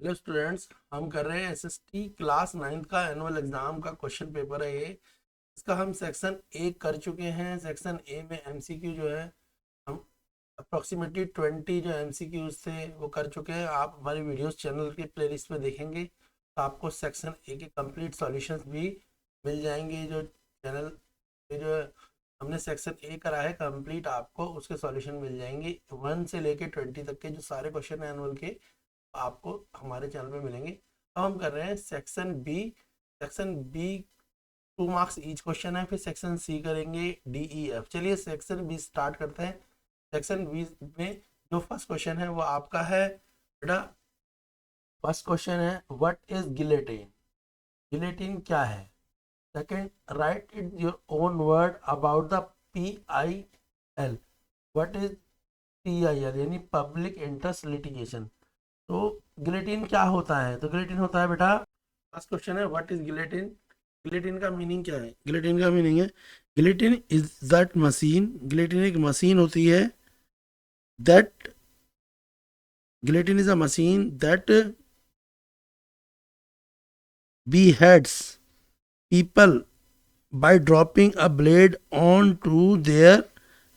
Hello students, हम कर रहे हैं एसएसटी क्लास 9 का एनुअल एग्जाम का क्वेश्चन पेपर है ये। इसका हम सेक्शन ए कर चुके हैं। सेक्शन ए में एमसीक्यू जो है हम अप्रोक्सीमेटली 20 जो एमसीक्यूज थे वो कर चुके हैं। आप हमारे वीडियोस चैनल के प्लेलिस्ट में देखेंगे तो आपको सेक्शन ए के कंप्लीट सॉल्यूशंस भी मिल जाएंगे। जो चैनल पे जो हमने सेक्शन ए करा है कंप्लीट, आपको उसके सॉल्यूशन मिल जाएंगे। 1 से लेके 20 तक के जो सारे क्वेश्चन है एनुअल के आपको हमारे चैनल पे मिलेंगे। अब हम कर रहे हैं section B. Section B 2 marks each question है। फिर सेक्शन सी करेंगे डी ई एफ। चलिए सेक्शन बी स्टार्ट करते हैं। सेक्शन बी में जो फर्स्ट क्वेश्चन है वो आपका है बेटा। फर्स्ट क्वेश्चन है व्हाट इज गिलेटिन। गिलेटिन क्या है। Second, right it your own word about the P I L. What is P I L यानी पब्लिक इंटरेस्ट लिटिगेशन। तो गिलेटिन क्या होता है। तो गिलेटिन होता है बेटा, फर्स्ट क्वेश्चन है व्हाट इज गिलेटिन। गिलेटिन का मीनिंग क्या है। गिलेटिन का मीनिंग है guillotine is that machine. Guillotine एक मशीन होती है that guillotine is a machine that beheads people by dropping a blade onto their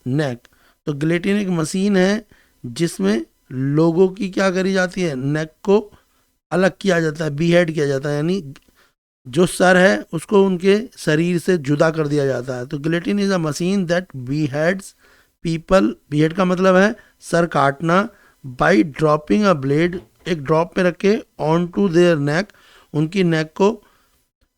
neck। तो गिलेटिन एक मशीन है जिसमें लोगों की क्या करी जाती है, नेक को अलग किया जाता है, बीहेड किया जाता है, यानी जो सर है उसको उनके शरीर से जुदा कर दिया जाता है। तो guillotine is a machine that beheads people. Behead का मतलब है सर काटना। बाई ड्रॉपिंग अ ब्लेड, एक ड्रॉप में रख के, ऑन टू देयर नेक, उनकी नेक को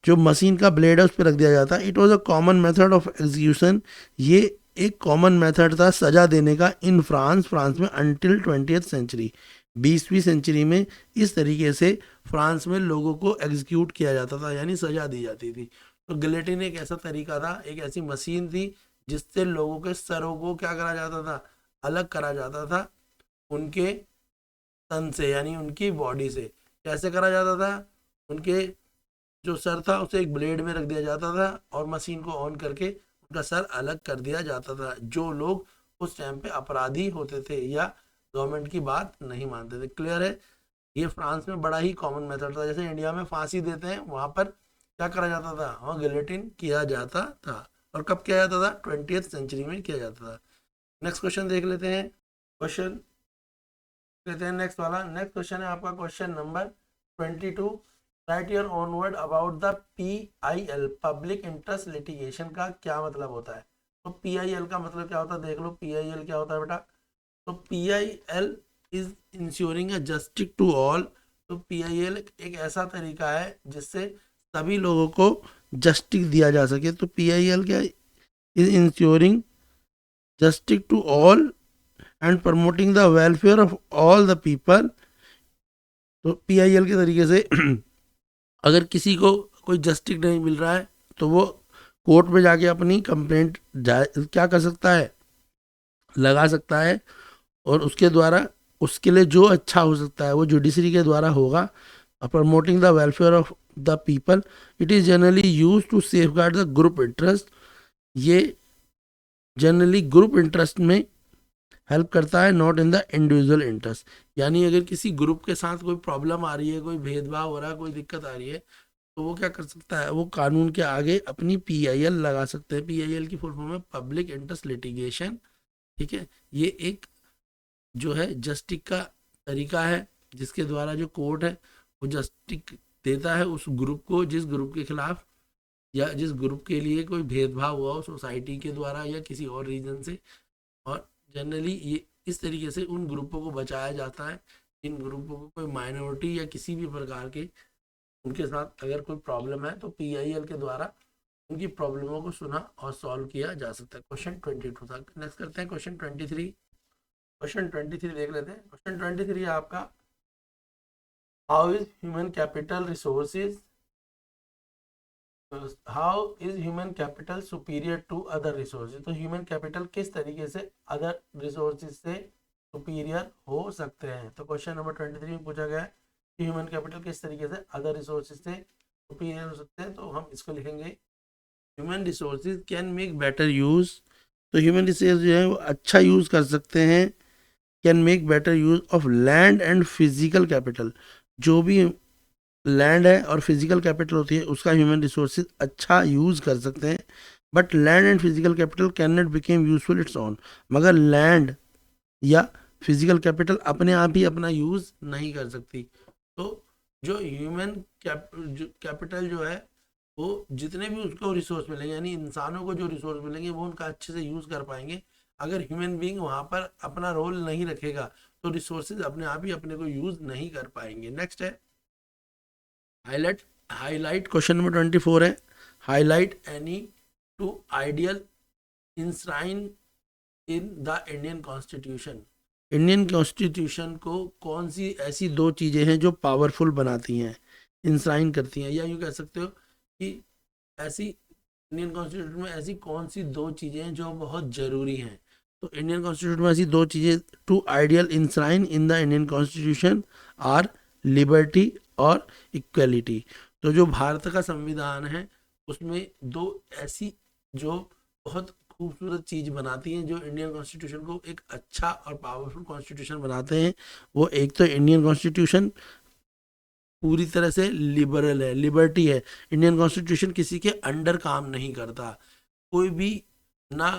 जो मशीन का ब्लेड है उस पर रख दिया जाता है। It was a common method of execution. ये एक कॉमन मेथड था सजा देने का इन फ्रांस, फ्रांस में अंटिल 20th सेंचुरी, 20वीं सेंचुरी में इस तरीके से फ्रांस में लोगों को एग्जीक्यूट किया जाता था, यानी सजा दी जाती थी। तो गिलेटिन एक ऐसा तरीका था, एक ऐसी मशीन थी जिससे लोगों के सरों को क्या करा जाता था, अलग करा जाता था उनके तन से, यानी उनकी बॉडी से। कैसे करा जाता था, उनके जो सर था उसे एक ब्लेड में रख दिया जाता था और मशीन को ऑन करके उनका सर अलग कर दिया जाता था। जो लोग उस टाइम पे अपराधी होते थे या गवर्नमेंट की बात नहीं मानते थे। क्लियर है। ये फ्रांस में बड़ा ही कॉमन मेथड था। जैसे इंडिया में फांसी देते हैं, वहां पर क्या करा जाता था, वहाँ गिलेटिन किया जाता था। और कब किया जाता था, 20th सेंचुरी में किया जाता था। नेक्स्ट क्वेश्चन देख लेते हैं। क्वेश्चन लेते हैं नेक्स्ट वाला। नेक्स्ट क्वेश्चन है आपका question number 22। Right your own word about the P I L. Public interest litigation का क्या मतलब होता है। तो पी आई एल का मतलब क्या होता है, देख लो पी आई एल क्या होता है बेटा। तो P I L is ensuring a justice to all. तो पी आई एल एक ऐसा तरीका है जिससे सभी लोगों को जस्टिस दिया जा सके। तो पी आई एल क्या, is ensuring justice to all and promoting the welfare of all the people. तो पीआईएल के तरीके से अगर किसी को कोई जस्टिस नहीं मिल रहा है तो वो कोर्ट में जाके अपनी कंप्लेंट क्या कर सकता है, लगा सकता है। और उसके द्वारा उसके लिए जो अच्छा हो सकता है वो जुडिशरी के द्वारा होगा। Promoting the welfare of the people, it is generally use to safeguard the group interest. ये जनरली ग्रुप इंटरेस्ट में हेल्प करता है, not in the individual interest. यानी अगर किसी ग्रुप के साथ कोई प्रॉब्लम आ रही है, कोई भेदभाव हो रहा है, कोई दिक्कत आ रही है, तो वो क्या कर सकता है, वो कानून के आगे अपनी पीआईएल लगा सकते हैं। पीआईएल की फुल फॉर्म है पब्लिक इंटरेस्ट लिटिगेशन। ठीक है। ये एक जो है जस्टिस का तरीका है जिसके द्वारा जो कोर्ट है वो जस्टिस देता है उस ग्रुप को जिस ग्रुप के खिलाफ या जिस ग्रुप के लिए कोई भेदभाव हुआ हो सोसाइटी के द्वारा या किसी और रीजन से। और जनरली ये इस तरीके से उन ग्रुपों को बचाया जाता है इन ग्रुपों को कोई माइनॉरिटी या किसी भी प्रकार के उनके साथ अगर कोई प्रॉब्लम है तो पीआईएल के द्वारा उनकी प्रॉब्लमों को सुना और सॉल्व किया जा सकता है। क्वेश्चन 22 था। नेक्स्ट करते हैं क्वेश्चन 23। क्वेश्चन 23 देख लेते हैं। क्वेश्चन 23 है आपका, how is human capital resources, how is human capital superior to other resources. तो ह्यूमन कैपिटल किस तरीके से अदर रिसोर्सेज से सुपीरियर हो सकते हैं। तो क्वेश्चन नंबर 23 में पूछा गया है कि ह्यूमन कैपिटल किस तरीके से अदर रिसोर्सेज से सुपीरियर हो सकते हैं। तो हम इसको लिखेंगे human resources can make better use. तो ह्यूमन रिसोर्स जो है वो अच्छा यूज कर सकते हैं, can make better use of land and physical capital. जो भी लैंड है और फिजिकल कैपिटल होती है उसका ह्यूमन रिसोर्सेज अच्छा यूज़ कर सकते हैं, but land and physical capital can not became useful it's on. मगर लैंड या फिजिकल कैपिटल अपने आप ही अपना यूज़ नहीं कर सकती। तो जो ह्यूमन कैपिटल जो है वो जितने भी उसको रिसोर्स मिलेंगे, यानी इंसानों को जो रिसोर्स मिलेंगे वो उनका अच्छे से यूज़ कर पाएंगे। अगर ह्यूमन बीइंग वहाँ पर अपना रोल नहीं रखेगा तो रिसोर्सेज अपने आप ही अपने को यूज़ नहीं कर पाएंगे। नेक्स्ट है हाईलाइट। हाईलाइट क्वेश्चन नंबर 24 है, highlight any two ideal enshrine in the Indian constitution. Indian constitution को कौन सी ऐसी दो चीज़ें हैं जो पावरफुल बनाती हैं, इंश्राइन करती हैं, या यूँ कह सकते हो कि ऐसी इंडियन कॉन्स्टिट्यूशन में ऐसी कौन सी दो चीज़ें हैं जो बहुत ज़रूरी हैं। तो इंडियन कॉन्स्टिट्यूशन में ऐसी दो चीज़ें two ideal enshrine in the Indian constitution are liberty और इक्वलिटी। तो जो भारत का संविधान है उसमें दो ऐसी जो बहुत खूबसूरत चीज़ बनाती हैं जो इंडियन कॉन्स्टिट्यूशन को एक अच्छा और पावरफुल कॉन्स्टिट्यूशन बनाते हैं, वो एक तो इंडियन कॉन्स्टिट्यूशन पूरी तरह से लिबरल है, लिबर्टी है। इंडियन कॉन्स्टिट्यूशन किसी के अंडर काम नहीं करता, कोई भी ना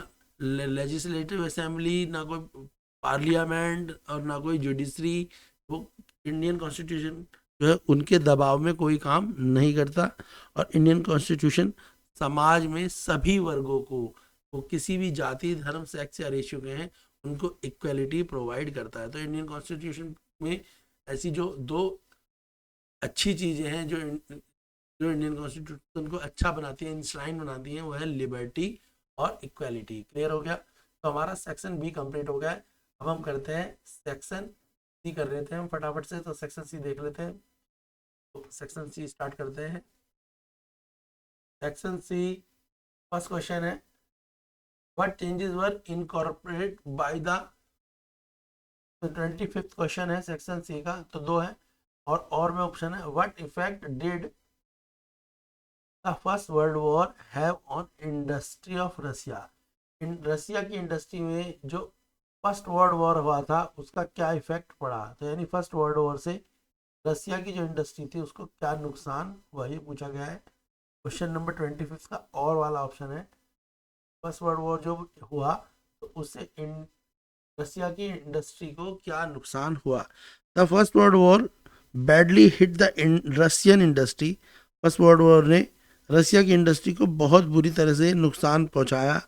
लेजिस्लेटिव असेंबली, ना कोई पार्लियामेंट और ना कोई जुडिशरी, वो इंडियन कॉन्स्टिट्यूशन जो है उनके दबाव में कोई काम नहीं करता। और इंडियन कॉन्स्टिट्यूशन समाज में सभी वर्गों को, वो किसी भी जाति धर्म सेक्स या रेशियो के हैं, उनको इक्वलिटी प्रोवाइड करता है। तो इंडियन कॉन्स्टिट्यूशन में ऐसी जो दो अच्छी चीज़ें हैं जो इंडियन कॉन्स्टिट्यूशन को अच्छा बनाती है, इंश्राइन बनाती हैं, वो है लिबर्टी और इक्वलिटी। क्लियर हो गया? तो हमारा सेक्शन बी कंप्लीट हो गया है। अब हम करते हैं सेक्शन सी, कर लेते हैं हम फटाफट से। तो सेक्शन सी देख लेते हैं। तो सेक्शन सी स्टार्ट करते हैं। सेक्शन सी फर्स्ट क्वेश्चन है, what changes were incorporated by the. 25th question है सेक्शन सी का, तो दो है और में ऑप्शन है, what effect did the first world war have on industry of Russia. Russia की इंडस्ट्री में जो फर्स्ट वर्ल्ड वॉर हुआ था उसका क्या इफेक्ट पड़ा। तो यानी फर्स्ट वर्ल्ड वॉर से रसिया की जो इंडस्ट्री थी उसको क्या नुकसान हुआ, ये पूछा गया है। क्वेश्चन नंबर 25 का और वाला ऑप्शन है, फर्स्ट वर्ल्ड वॉर जो हुआ तो उससे रसिया की इंडस्ट्री को क्या नुकसान हुआ। The first world war badly hit the Russian industry. First world war ने रसिया की इंडस्ट्री को बहुत बुरी तरह से नुकसान पहुंचाया।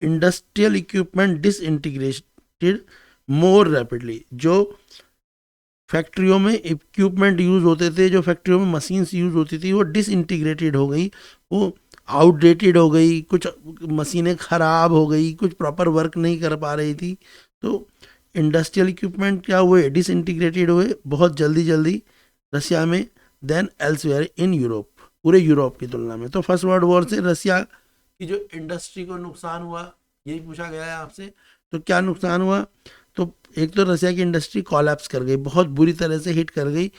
इंडस्ट्रियल इक्विपमेंट डिसइंटीग्रेटेड मोर रैपिडली। जो फैक्ट्रियों में इक्विपमेंट यूज़ होते थे, जो फैक्ट्रियों में मशीन्स यूज़ होती थी, वो डिसइंटीग्रेटेड हो गई, वो आउटडेटेड हो गई, कुछ मशीनें ख़राब हो गई, कुछ प्रॉपर वर्क नहीं कर पा रही थी। तो इंडस्ट्रियल इक्विपमेंट क्या हुए, डिसइंटीग्रेटेड हुए बहुत जल्दी जल्दी रसिया में, देन एल्सवेयर इन यूरोप, पूरे यूरोप की तुलना में। तो फर्स्ट वर्ल्ड वॉर से रसिया की जो इंडस्ट्री को नुकसान हुआ, यही पूछा गया है आपसे। तो क्या नुकसान हुआ, तो एक तो रसिया की इंडस्ट्री कॉलैप्स कर गई, बहुत बुरी तरह से हिट कर गई,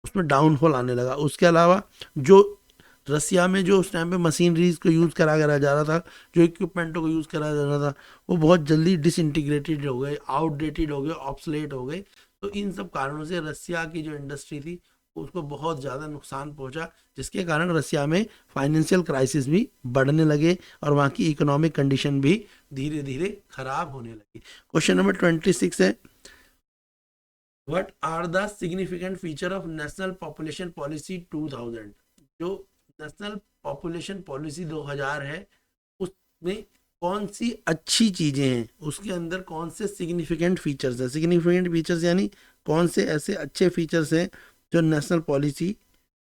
उसमें डाउनफॉल आने लगा। उसके अलावा जो रसिया में जो उस टाइम पे मशीनरीज को यूज़ करा जा रहा था, जो इक्विपमेंटों को यूज़ करा जा रहा था, वो बहुत जल्दी डिसइंटीग्रेटेड हो गए, आउटडेटेड हो गए, ऑब्सोलेट हो गए। तो इन सब कारणों से रसिया की जो इंडस्ट्री थी उसको बहुत ज़्यादा नुकसान पहुंचा, जिसके कारण रसिया में फाइनेंशियल क्राइसिस भी बढ़ने लगे और वहाँ की इकोनॉमिक कंडीशन भी धीरे धीरे खराब होने लगी। क्वेश्चन नंबर 26 है, what are the significant feature of national population policy 2000। जो नेशनल पॉपुलेशन पॉलिसी 2000 है उसमें कौन सी अच्छी चीज़ें हैं, उसके अंदर कौन से सिग्निफिकेंट फीचर्स हैं। सिग्निफिकेंट फीचर्स यानी कौन से ऐसे अच्छे फीचर्स हैं जो नेशनल पॉलिसी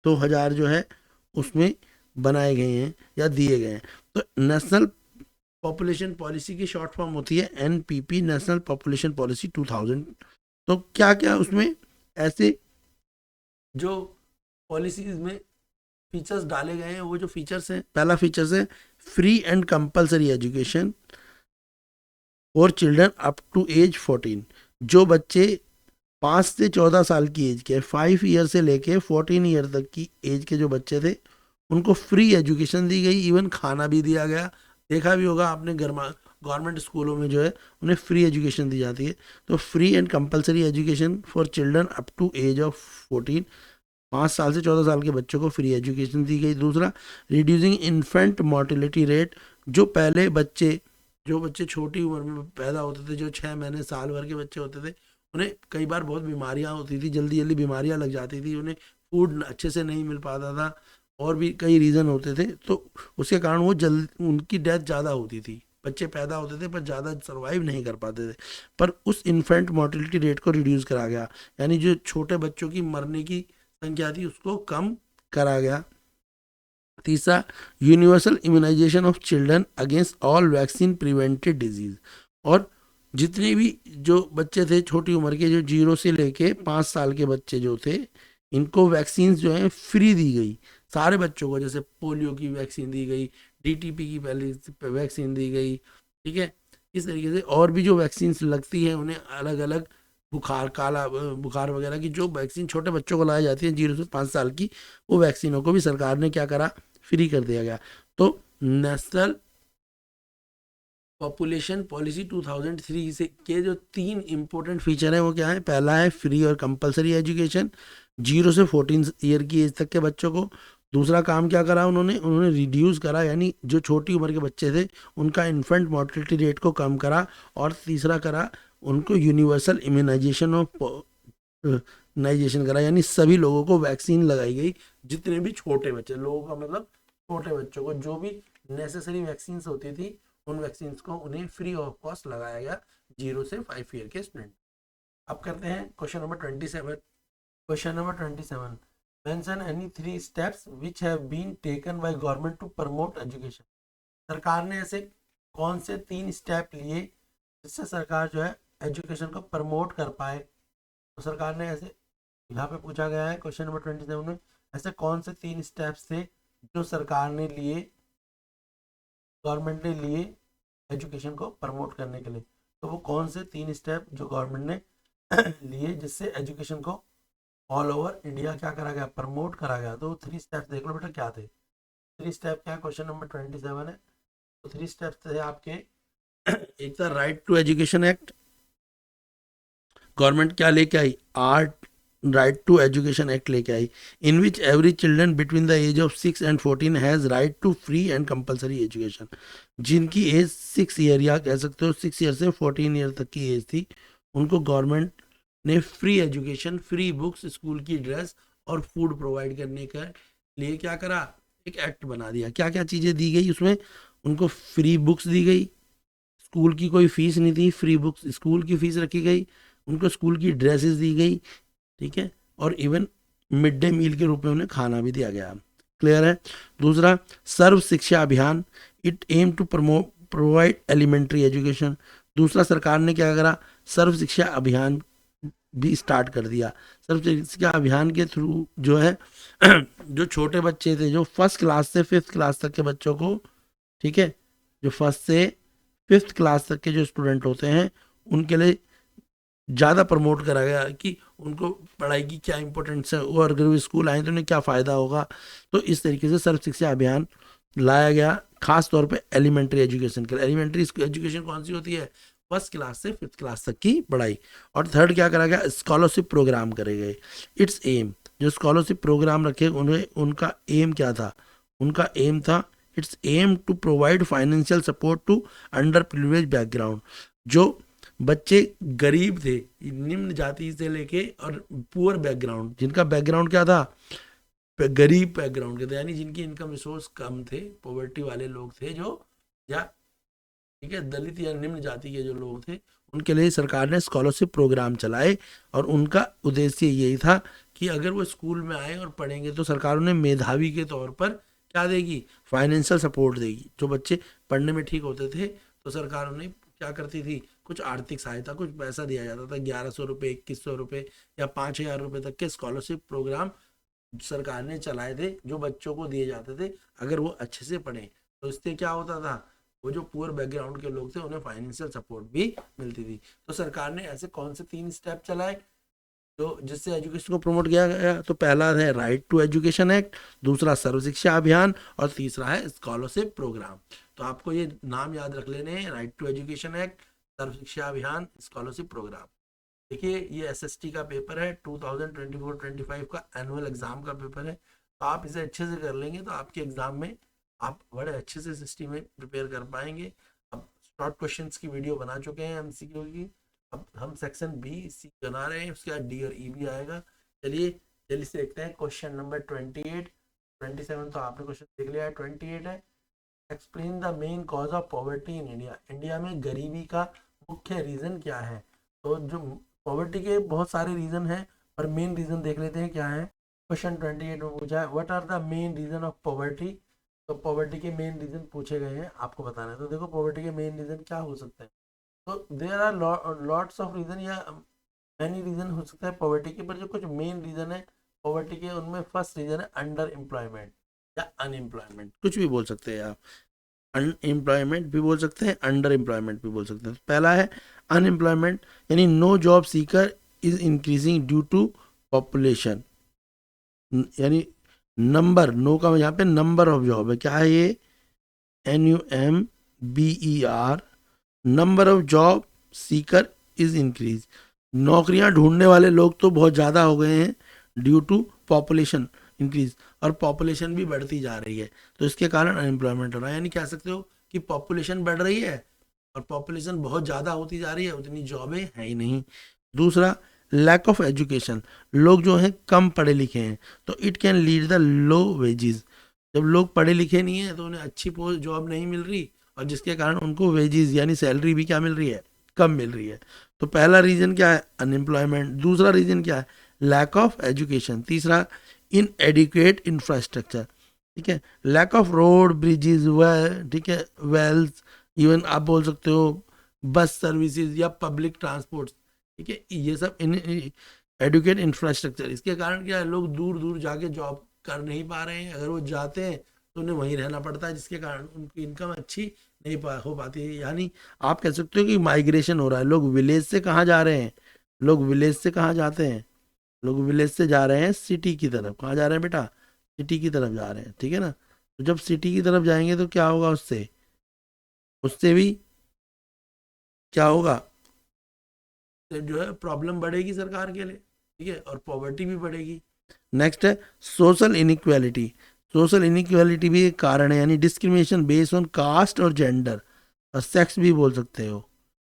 2000 जो है उसमें बनाए गए हैं या दिए गए हैं। तो नेशनल पॉपुलेशन पॉलिसी की शॉर्ट फॉर्म होती है एनपीपी, नेशनल पॉपुलेशन पॉलिसी 2000। तो क्या क्या उसमें ऐसे जो पॉलिसीज में फीचर्स डाले गए हैं, वो जो फीचर्स हैं, पहला फीचर्स है free and compulsory education for children up to age 14। जो बच्चे 5 से 14 साल की एज के, 5 ईयर से लेके 14 ईयर तक की एज के जो बच्चे थे उनको फ्री एजुकेशन दी गई, इवन खाना भी दिया गया। देखा भी होगा आपने गवर्नमेंट स्कूलों में जो है उन्हें फ्री एजुकेशन दी जाती है। तो free and compulsory education for children up to age of 14, 5 साल से 14 साल के बच्चों को फ्री एजुकेशन दी गई। दूसरा, रिड्यूसिंग इन्फेंट मोर्टिलिटी रेट, जो बच्चे छोटी उम्र में पैदा होते थे, जो 6 महीने साल भर के बच्चे होते थे, उन्हें कई बार बहुत बीमारियां होती थी, जल्दी जल्दी बीमारियां लग जाती थी, उन्हें फूड अच्छे से नहीं मिल पाता था, और भी कई रीज़न होते थे, तो उसके कारण वो जल्द उनकी डेथ ज़्यादा होती थी। बच्चे पैदा होते थे पर ज़्यादा सर्वाइव नहीं कर पाते थे। पर उस इन्फेंट मोर्टिलिटी रेट को रिड्यूस करा गया, यानी जो छोटे बच्चों की मरने की संख्या थी उसको कम करा गया। तीसरा, universal immunisation of children against all vaccine prevented disease, और जितने भी जो बच्चे थे छोटी उम्र के, जो 0 से लेके 5 साल के बच्चे जो थे, इनको वैक्सीन जो हैं फ्री दी गई सारे बच्चों को। जैसे पोलियो की वैक्सीन दी गई, DTP की पहले वैक्सीन दी गई, ठीक है। इस तरीके से और भी जो वैक्सीन लगती है उन्हें अलग अलग, बुखार, काला बुखार वगैरह की जो वैक्सीन छोटे बच्चों को लाई जाती है 0 से 5 साल की, वो वैक्सीनों को भी सरकार ने क्या करा, फ्री कर दिया गया। तो नेशनल पॉपुलेशन पॉलिसी 2003 से के जो 3 इंपॉर्टेंट फीचर हैं वो क्या है? पहला है फ्री और कंपलसरी एजुकेशन 0 से 14 ईयर की एज तक के बच्चों को। दूसरा काम क्या करा उन्होंने रिड्यूस करा, यानी जो छोटी उम्र के बच्चे थे उनका इन्फेंट मोर्टिलिटी रेट को कम करा। और तीसरा करा, उनको यूनिवर्सल इम्यूनाइजेशन करा, यानी सभी लोगों को वैक्सीन लगाई गई, जितने भी छोटे बच्चे, लोगों का मतलब छोटे बच्चों को जो भी नेसेसरी वैक्सीन होती थी उन वैक्सीन को उन्हें फ्री ऑफ कॉस्ट लगाया गया 0 से 5 ईयर के स्टूडेंट। अब करते हैं question number 27। Question number 27, mention any 3 steps which have been taken by government to promote education. सरकार ने ऐसे कौन से 3 स्टेप लिए जिससे सरकार जो है एजुकेशन को प्रमोट कर पाए? तो सरकार ने ऐसे, यहाँ पे पूछा गया है क्वेश्चन नंबर 27 में, ऐसे कौन से 3 स्टेप्स थे जो सरकार ने लिए, गवर्नमेंट ने लिए एजुकेशन को प्रमोट करने के लिए? तो वो कौन से 3 स्टेप जो गवर्नमेंट ने लिए जिससे एजुकेशन को ऑल ओवर इंडिया क्या करा गया, प्रमोट करा गया? तो 3 स्टेप्स देख लो बेटा क्या थे। 3 स्टेप क्या, क्वेश्चन नंबर 27 है, तो 3 स्टेप्स थे आपके। एक था right to education act, government क्या लेके आई, राइट टू एजुकेशन एक्ट लेके आई, in which every children between the age of 6 and 14 has right to free and compulsory education. जिनकी एज 6 ईयर या कह सकते हो 6 ईयर से 14 ईयर तक की एज थी, उनको गवर्नमेंट ने free education, free books, school की ड्रेस और फूड प्रोवाइड करने के लिए क्या करा, एक एक्ट बना दिया। क्या क्या चीज़ें दी गई उसमें? उनको फ्री बुक्स दी गई, स्कूल की कोई फीस नहीं थी, फ्री बुक्स, स्कूल की फीस रखी गई, उनको स्कूल की ड्रेसेस दी गई, ठीक है, और इवन मिड डे मील के रूप में उन्हें खाना भी दिया गया। क्लियर है? दूसरा, Sarva Shiksha Abhiyan, it aim to provide elementary education. दूसरा, सरकार ने क्या करा, सर्व शिक्षा अभियान भी स्टार्ट कर दिया। सर्व शिक्षा अभियान के थ्रू जो है जो छोटे बच्चे थे, जो 1st क्लास से 5th क्लास तक के बच्चों को, ठीक है, जो 1st से 5th क्लास तक के जो स्टूडेंट होते हैं उनके लिए ज़्यादा प्रमोट करा गया कि उनको पढ़ाई की क्या इंपॉर्टेंस है, और अगर वो स्कूल आए तो उन्हें क्या फ़ायदा होगा। तो इस तरीके से सर्व शिक्षा अभियान लाया गया, खास तौर पे एलिमेंट्री एजुकेशन के लिए। एलिमेंट्री एजुकेशन कौन सी होती है? 1st क्लास से 5th क्लास तक की पढ़ाई। और थर्ड क्या करा गया, स्कॉलरशिप प्रोग्राम करे गए। इट्स एम, जो स्कॉलरशिप प्रोग्राम रखे उन्हें, उनका एम क्या था? उनका एम था, its aim to provide financial support to under privilege background. जो बच्चे गरीब थे, निम्न जाति से लेके और पुअर बैकग्राउंड, जिनका बैकग्राउंड क्या था, गरीब बैकग्राउंड के थे, यानी जिनकी इनकम रिसोर्स कम थे, पॉवर्टी वाले लोग थे जो, या ठीक है, दलित या निम्न जाति के जो लोग थे, उनके लिए सरकार ने स्कॉलरशिप प्रोग्राम चलाए। और उनका उद्देश्य यही था कि अगर वो स्कूल में आए और पढ़ेंगे तो सरकार उन्हें मेधावी के तौर पर क्या देगी, फाइनेंशियल सपोर्ट देगी। जो बच्चे पढ़ने में ठीक होते थे तो सरकार उन्हें क्या करती थी, कुछ आर्थिक सहायता, कुछ पैसा दिया जाता था, 1100 रुपये, 2100 रुपये या 5000 रुपये तक के स्कॉलरशिप प्रोग्राम सरकार ने चलाए थे, जो बच्चों को दिए जाते थे अगर वो अच्छे से पढ़ें। तो इससे क्या होता था, वो जो पुअर बैकग्राउंड के लोग थे उन्हें फाइनेंशियल सपोर्ट भी मिलती थी। तो सरकार ने ऐसे कौन से 3 स्टेप चलाए? जो जिससे एजुकेशन को प्रमोट किया गया, तो पहला है राइट टू एजुकेशन एक्ट, दूसरा सर्व शिक्षा अभियान, और तीसरा है स्कॉलरशिप प्रोग्राम। तो आपको ये नाम याद रख लेने हैं, राइट टू एजुकेशन एक्ट, सर्व शिक्षा अभियान, स्कॉलरशिप प्रोग्राम। देखिए ये एसएसटी का पेपर है, 2024-25 का एनुअल एग्जाम का पेपर है। तो आप इसे अच्छे से कर लेंगे तो आपके एग्जाम में आप बड़े अच्छे से सिस्टम में प्रिपेयर कर पाएंगे। अब शॉर्ट क्वेश्चंस की वीडियो बना चुके हैं एमसीक्यू की, अब हम सेक्शन बी सी बना रहे हैं, उसके बाद डी और ई भी आएगा। चलिए जल्दी से देखते हैं क्वेश्चन नंबर 28। 27 तो आपने क्वेश्चन देख लिया है, 28 है, explain the main cause of poverty in India. India में गरीबी का मुख्य रीजन क्या है। तो जो पॉवर्टी के बहुत सारे रीजन हैं, पर मेन रीजन देख लेते हैं क्या है। क्वेश्चन 28 में पूछा है what are the main reason of poverty. तो पॉवर्टी के मेन रीजन पूछे गए हैं, आपको बताना है। तो देखो पॉवर्टी के मेन रीजन क्या हो सकते हैं। तो there are lots of reason या मैनी रीजन हो सकता है पॉवर्टी के, पर जो कुछ मेन रीजन है पॉवर्टी के, उनमें फर्स्ट रीजन है अंडर एम्प्लॉयमेंट या अनएम्प्लॉयमेंट, कुछ भी बोल सकते हैं आप। अनएम्प्लॉयमेंट भी बोल सकते हैं, अंडर एम्प्लॉयमेंट भी बोल सकते हैं। पहला है अनएम्प्लॉयमेंट, यानी no job seeker is increasing due to population, यानी नंबर, नो का यहाँ पे नंबर ऑफ जॉब है, क्या है ये, NUMBER, number of job seeker is increase, नौकरियां ढूंढने वाले लोग तो बहुत ज़्यादा हो गए हैं, ड्यू टू पॉपुलेशन इंक्रीज, और पॉपुलेशन भी बढ़ती जा रही है, तो इसके कारण अनएम्प्लॉयमेंट हो रहा है। यानी कह सकते हो कि पॉपुलेशन बढ़ रही है और पॉपुलेशन बहुत ज़्यादा होती जा रही है, उतनी जॉबें है ही नहीं। दूसरा लैक ऑफ एजुकेशन, लोग जो हैं कम पढ़े लिखे हैं, तो it can lead the low wages. जब लोग पढ़े लिखे नहीं है तो उन्हें अच्छी पोस्ट जॉब नहीं मिल रही, और जिसके कारण उनको वेजेस यानी सैलरी भी क्या मिल रही है, कम मिल रही है। तो पहला रीजन क्या है, अनएम्प्लॉयमेंट। दूसरा रीजन क्या है, लैक ऑफ एजुकेशन। तीसरा इन एडिक्वेट इंफ्रास्ट्रक्चर, ठीक है, लैक ऑफ रोड ब्रिजेज, ठीक है, वेल्थ, इवन आप बोल सकते हो बस सर्विसेज या पब्लिक ट्रांसपोर्ट, ठीक है, ये सब इन एडुकेट इंफ्रास्ट्रक्चर। इसके कारण क्या है, लोग दूर दूर जाके जॉब कर नहीं पा रहे हैं, अगर वो जाते हैं तो उन्हें वहीं रहना पड़ता है, जिसके कारण उनकी इनकम अच्छी नहीं हो पाती है। यानी आप कह सकते हो कि माइग्रेशन हो रहा है, लोग विलेज से कहाँ जा रहे हैं, लोग विलेज से कहाँ जाते हैं, लोग विलेज से जा रहे हैं सिटी की तरफ। कहाँ जा रहे हैं बेटा, सिटी की तरफ जा रहे हैं, ठीक है ना। तो जब सिटी की तरफ जाएंगे तो क्या होगा, उससे उससे भी क्या होगा, तो जो है प्रॉब्लम बढ़ेगी सरकार के लिए, ठीक है, और पॉवर्टी भी बढ़ेगी। नेक्स्ट है सोशल इनइक्वालिटी। सोशल इनइक्वालिटी भी एक कारण है, यानी डिस्क्रिमिनेशन बेस्ड ऑन कास्ट और जेंडर, और सेक्स भी बोल सकते हो,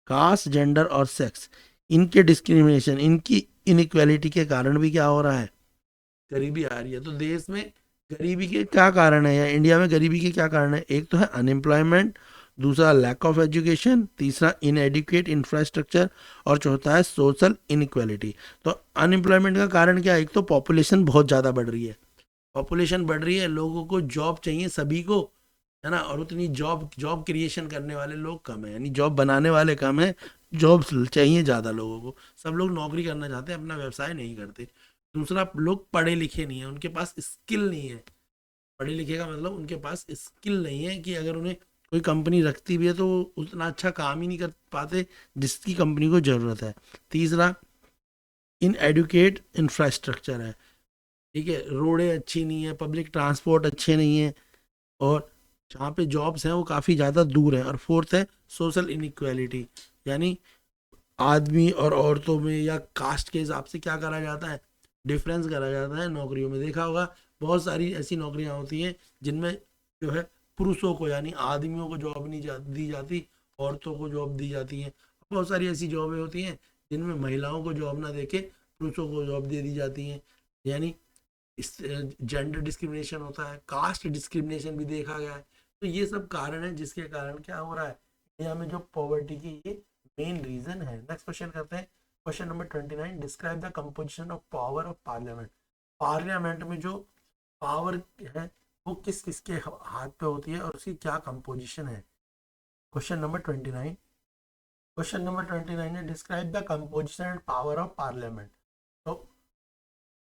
कास्ट जेंडर और सेक्स, इनके डिस्क्रिमिनेशन, इनकी इनइक्वालिटी के कारण भी क्या हो रहा है, गरीबी आ रही है। तो देश में गरीबी के क्या कारण है, या इंडिया में गरीबी के क्या कारण है, एक तो है अनएम्प्लॉयमेंट, दूसरा लैक ऑफ एजुकेशन, तीसरा इनएडिक्वेट इंफ्रास्ट्रक्चर, और चौथा है सोशल इनइक्वालिटी। तो अनएम्प्लॉयमेंट का कारण क्या है, एक तो पॉपुलेशन बहुत ज़्यादा बढ़ रही है, पॉपुलेशन बढ़ रही है, लोगों को जॉब चाहिए सभी को, है ना, और उतनी जॉब जॉब क्रिएशन करने वाले लोग कम है, यानी जॉब बनाने वाले कम है, जॉब चाहिए ज़्यादा लोगों को, सब लोग नौकरी करना चाहते हैं, अपना व्यवसाय नहीं करते। दूसरा लोग पढ़े लिखे नहीं है, उनके पास स्किल नहीं है, पढ़े लिखे का मतलब उनके पास स्किल नहीं है, कि अगर उन्हें कोई कंपनी रखती भी है तो वो उतना अच्छा काम ही नहीं कर पाते जिसकी कंपनी को ज़रूरत है। तीसरा इन एडुकेट इंफ्रास्ट्रक्चर है, ठीक है, रोडें अच्छी नहीं है, पब्लिक ट्रांसपोर्ट अच्छे नहीं है, और जहाँ पे जॉब्स हैं वो काफ़ी ज़्यादा दूर हैं। और फोर्थ है सोशल इनइक्वालिटी, यानी आदमी और औरतों में या कास्ट के हिसाब से क्या करा जाता है, डिफरेंस करा जाता है नौकरियों में। देखा होगा बहुत सारी ऐसी नौकरियां होती हैं जिनमें जो है पुरुषों को यानी आदमियों को जॉब नहीं दी जाती, औरतों को जॉब दी जाती हैं। बहुत सारी ऐसी जॉबें होती हैं जिनमें महिलाओं को जॉब ना देके पुरुषों को जॉब दे दी जाती हैं, यानी इस जेंडर डिस्क्रिमिनेशन होता है, कास्ट डिस्क्रिमिनेशन भी देखा गया है। तो ये सब कारण है जिसके कारण क्या हो रहा है, इंडिया में जो पॉवर्टी की ये मेन रीजन है। नेक्स्ट क्वेश्चन करते हैं, question number 29, describe the composition of power of parliament. Parliament में जो पावर है वो किस किसके हाथ पे होती है और उसकी क्या कंपोजिशन है। क्वेश्चन नंबर 29, क्वेश्चन नंबर 29 है describe the composition and power of parliament. तो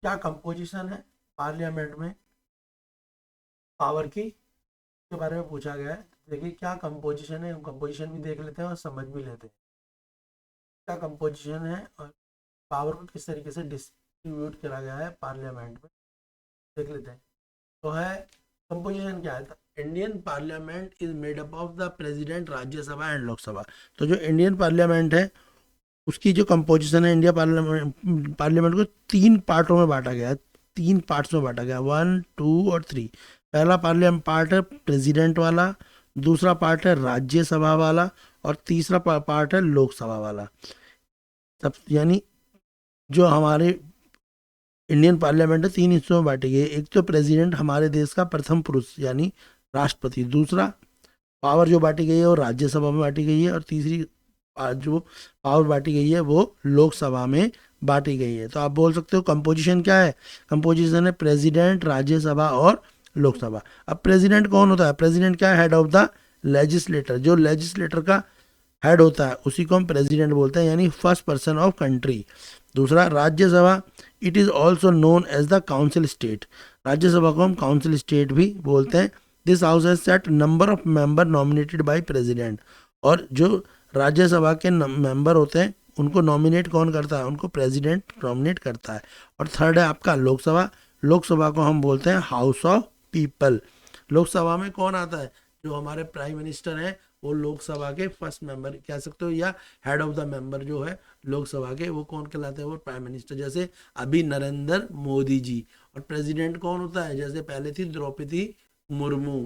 क्या कंपोजिशन है पार्लियामेंट में पावर की, के बारे में पूछा गया है। देखिए क्या कंपोजिशन है, कंपोजिशन भी देख लेते हैं और समझ भी लेते हैं क्या कंपोजिशन है और पावर को किस तरीके से डिस्ट्रीब्यूट करा गया है पार्लियामेंट में, देख लेते हैं। तो है कंपोजिशन क्या है, Indian parliament is made up of the president, Rajya Sabha and Lok Sabha. तो जो इंडियन पार्लियामेंट है उसकी जो कंपोजिशन है, इंडिया पार्लियामेंट को 3 पार्टों में बांटा गया है, 3 पार्ट्स में बांटा गया, 1, 2 और 3। पहला पार्लियामेंट पार्ट है प्रेसिडेंट वाला, दूसरा पार्ट है राज्यसभा वाला, और तीसरा पार्ट है लोकसभा वाला। सब यानी जो हमारे इंडियन पार्लियामेंट है 3 हिस्सों में बांटी गई है। एक तो प्रेसिडेंट, हमारे देश का प्रथम पुरुष यानी राष्ट्रपति, दूसरा पावर जो बांटी गई है वो राज्यसभा में बांटी गई है, और तीसरी जो पावर बांटी गई है वो लोकसभा में बांटी गई है। तो आप बोल सकते हो कंपोजिशन क्या है, कंपोजिशन है प्रेसिडेंट, राज्यसभा और लोकसभा। अब प्रेसिडेंट कौन होता है, प्रेसिडेंट क्या है, हेड ऑफ द लेजिस्लेटर, जो लेजिस्लेटर का हेड होता है उसी को हम प्रेसिडेंट बोलते हैं, यानी फर्स्ट पर्सन ऑफ कंट्री। दूसरा Rajya Sabha, it is also known as the council state, Rajya Sabha को हम काउंसिल स्टेट भी बोलते हैं। This house has set number of member nominated by president, और जो राज्यसभा के मेंबर होते हैं उनको नॉमिनेट कौन करता है, उनको प्रेसिडेंट नॉमिनेट करता है। और थर्ड है आपका लोकसभा, लोकसभा को हम बोलते हैं हाउस ऑफ पीपल। लोकसभा में कौन आता है, जो हमारे प्राइम मिनिस्टर हैं वो लोकसभा के फर्स्ट मेंबर कह सकते हो, या हेड ऑफ द मेंबर जो है लोकसभा के, वो कौन कहलाते हैं, वो प्राइम मिनिस्टर। जैसे अभी नरेंद्र मोदी जी। और प्रेसिडेंट कौन होता है, जैसे पहले थी द्रौपदी मुर्मू,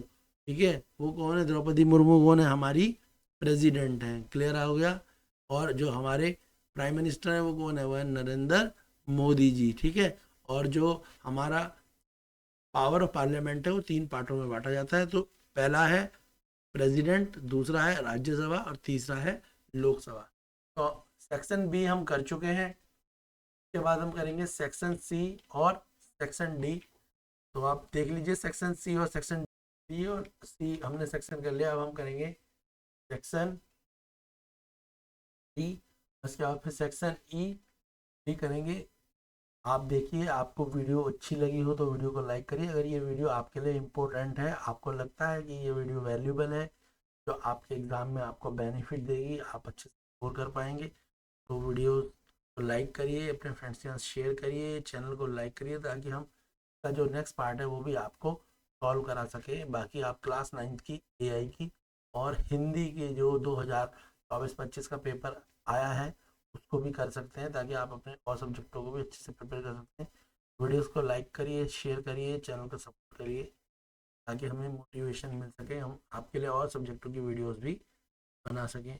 ठीक है, वो कौन है, द्रौपदी मुर्मू कौन है, हमारी प्रेसिडेंट हैं, क्लियर हो गया। और जो हमारे प्राइम मिनिस्टर हैं वो कौन है, वो है नरेंद्र मोदी जी, ठीक है। और जो हमारा पावर ऑफ पार्लियामेंट है वो 3 पार्टों में बांटा जाता है। तो पहला है प्रेसिडेंट, दूसरा है राज्यसभा और तीसरा है लोकसभा। तो सेक्शन बी हम कर चुके हैं, इसके बाद हम करेंगे सेक्शन सी और सेक्शन डी। तो आप देख लीजिए सेक्शन सी और सेक्शन डी, और सी हमने सेक्शन कर लिया, अब हम करेंगे सेक्शन डी, उसके बाद फिर सेक्शन ई डी करेंगे। आप देखिए, आपको वीडियो अच्छी लगी हो तो वीडियो को लाइक करिए। अगर ये वीडियो आपके लिए इम्पोर्टेंट है, आपको लगता है कि ये वीडियो वैल्यूबल है, जो आपके एग्ज़ाम में आपको बेनिफिट देगी, आप अच्छे से स्कोर कर पाएंगे, तो वीडियो को लाइक करिए, अपने फ्रेंड्स के साथ शेयर करिए, चैनल को लाइक करिए, ताकि हम का जो नेक्स्ट पार्ट है वो भी आपको सॉल्व करा सके। बाकी आप क्लास 9th की एआई की और हिंदी के जो 2024-25 का पेपर आया है उसको भी कर सकते हैं, ताकि आप अपने और सब्जेक्टों को भी अच्छे से प्रिपेयर कर सकते हैं। वीडियोस को लाइक करिए, शेयर करिए, चैनल को सपोर्ट करिए, ताकि हमें मोटिवेशन मिल सके, हम आपके लिए और सब्जेक्टों की वीडियोस भी बना सकें।